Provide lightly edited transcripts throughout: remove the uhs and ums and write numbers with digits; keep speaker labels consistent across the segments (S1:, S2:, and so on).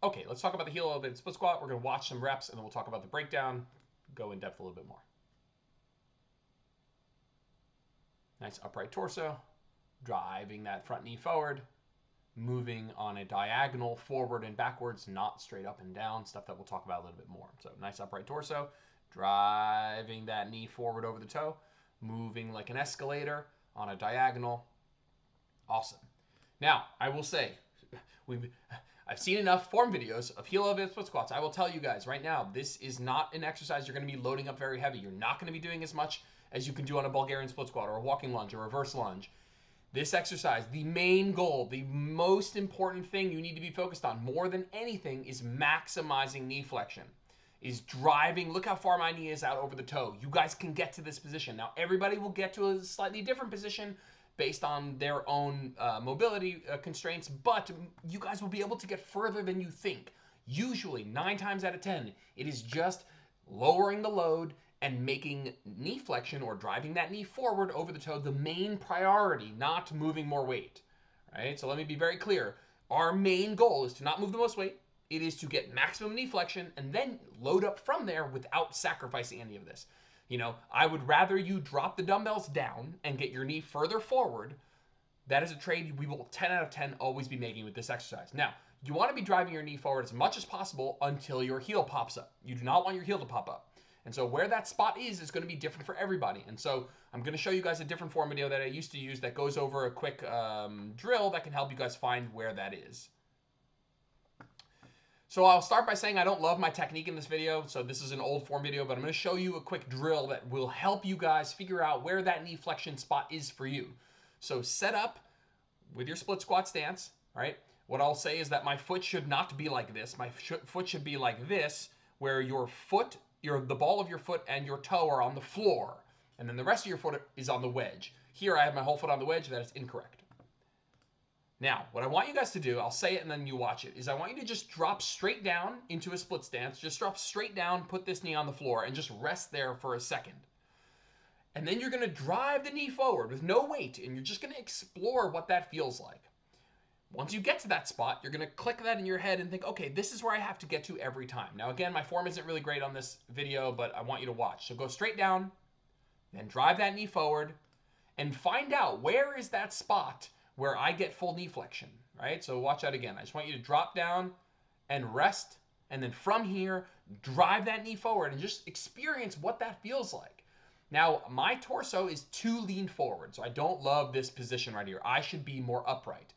S1: Okay, let's talk about the heel elevated split squat. We're going to watch some reps, and then we'll talk about the breakdown, go in depth a little bit more. Nice upright torso, driving that front knee forward, moving on a diagonal forward and backwards, not straight up and down, stuff that we'll talk about a little bit more. So nice upright torso, driving that knee forward over the toe, moving like an escalator on a diagonal. Awesome. Now, I will say, I've seen enough form videos of heel elevated split squats. I will tell you guys right now, this is not an exercise you're going to be loading up very heavy. You're not going to be doing as much as you can do on a Bulgarian split squat or a walking lunge or reverse lunge. This exercise, the main goal, the most important thing you need to be focused on more than anything is maximizing knee flexion. Is driving, look how far my knee is out over the toe. You guys can get to this position. Now, everybody will get to a slightly different position based on their own mobility constraints, but you guys will be able to get further than you think. Usually, 9 times out of 10, it is just lowering the load and making knee flexion or driving that knee forward over the toe the main priority, not moving more weight. Right? So let me be very clear. Our main goal is to not move the most weight. It is to get maximum knee flexion and then load up from there without sacrificing any of this. You know, I would rather you drop the dumbbells down and get your knee further forward. That is a trade we will 10 out of 10 always be making with this exercise. Now, you want to be driving your knee forward as much as possible until your heel pops up. You do not want your heel to pop up. And so where that spot is going to be different for everybody. And so I'm going to show you guys a different form video that I used to use that goes over a quick drill that can help you guys find where that is. So I'll start by saying I don't love my technique in this video. So this is an old form video, but I'm going to show you a quick drill that will help you guys figure out where that knee flexion spot is for you. So set up with your split squat stance, right? What I'll say is that my foot should not be like this. My foot should be like this, where your foot, the ball of your foot and your toe are on the floor. And then the rest of your foot is on the wedge. Here I have my whole foot on the wedge. That is incorrect. Now, what I want you guys to do, I'll say it and then you watch it, is I want you to just drop straight down into a split stance. Just drop straight down, put this knee on the floor, and just rest there for a second. And then you're going to drive the knee forward with no weight, and you're just going to explore what that feels like. Once you get to that spot, you're going to click that in your head and think, okay, this is where I have to get to every time. Now, again, my form isn't really great on this video, but I want you to watch. So go straight down, then drive that knee forward, and find out where is that spot where I get full knee flexion, right? So watch that again. I just want you to drop down and rest, and then from here, drive that knee forward and just experience what that feels like. Now, my torso is too leaned forward, so I don't love this position right here. I should be more upright.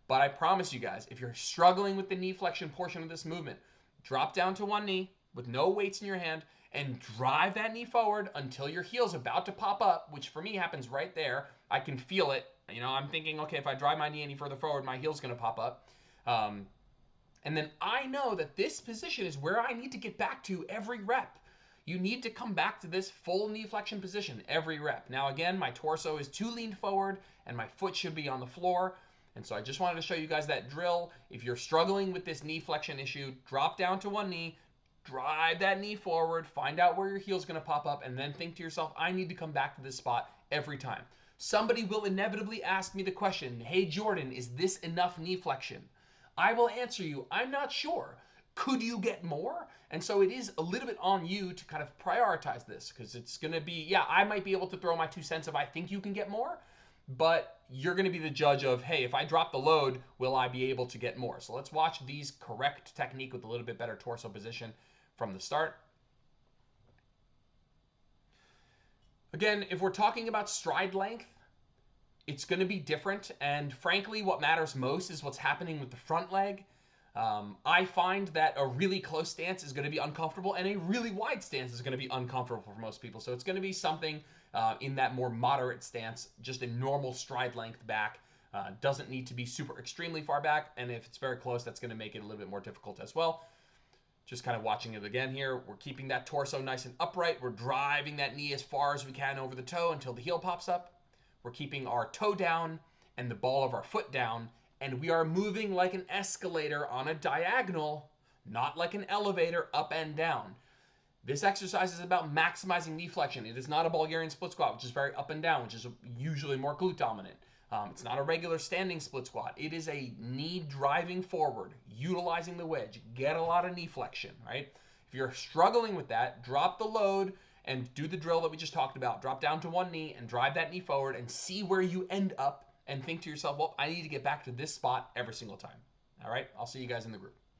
S1: But I promise you guys, if you're struggling with the knee flexion portion of this movement, drop down to one knee with no weights in your hand and drive that knee forward until your heel's about to pop up, which for me happens right there. I can feel it. You know, I'm thinking, okay, if I drive my knee any further forward, my heel's going to pop up. And then I know that this position is where I need to get back to every rep. You need to come back to this full knee flexion position every rep. Now, again, my torso is too leaned forward and my foot should be on the floor. And so I just wanted to show you guys that drill. If you're struggling with this knee flexion issue, drop down to one knee, drive that knee forward, find out where your heel's going to pop up, and then think to yourself, I need to come back to this spot every time. Somebody will inevitably ask me the question, hey, Jordan, is this enough knee flexion? I will answer you, I'm not sure. Could you get more? And so it is a little bit on you to kind of prioritize this, because it's going to be, yeah, I might be able to throw my 2 cents if I think you can get more, but you're going to be the judge of, hey, if I drop the load, will I be able to get more? So let's watch these correct technique with a little bit better torso position from the start. Again, if we're talking about stride length, it's going to be different. And frankly, what matters most is what's happening with the front leg. I find that a really close stance is going to be uncomfortable and a really wide stance is going to be uncomfortable for most people. So it's going to be something in that more moderate stance, just a normal stride length back. Doesn't need to be super extremely far back. And if it's very close, that's going to make it a little bit more difficult as well. Just kind of watching it again here. We're keeping that torso nice and upright. We're driving that knee as far as we can over the toe until the heel pops up. We're keeping our toe down and the ball of our foot down. And we are moving like an escalator on a diagonal, not like an elevator up and down. This exercise is about maximizing knee flexion. It is not a Bulgarian split squat, which is very up and down, which is usually more glute dominant. It's not a regular standing split squat. It is a knee driving forward, utilizing the wedge. Get a lot of knee flexion, right? If you're struggling with that, drop the load and do the drill that we just talked about. Drop down to one knee and drive that knee forward and see where you end up and think to yourself, well, I need to get back to this spot every single time. All right, I'll see you guys in the group.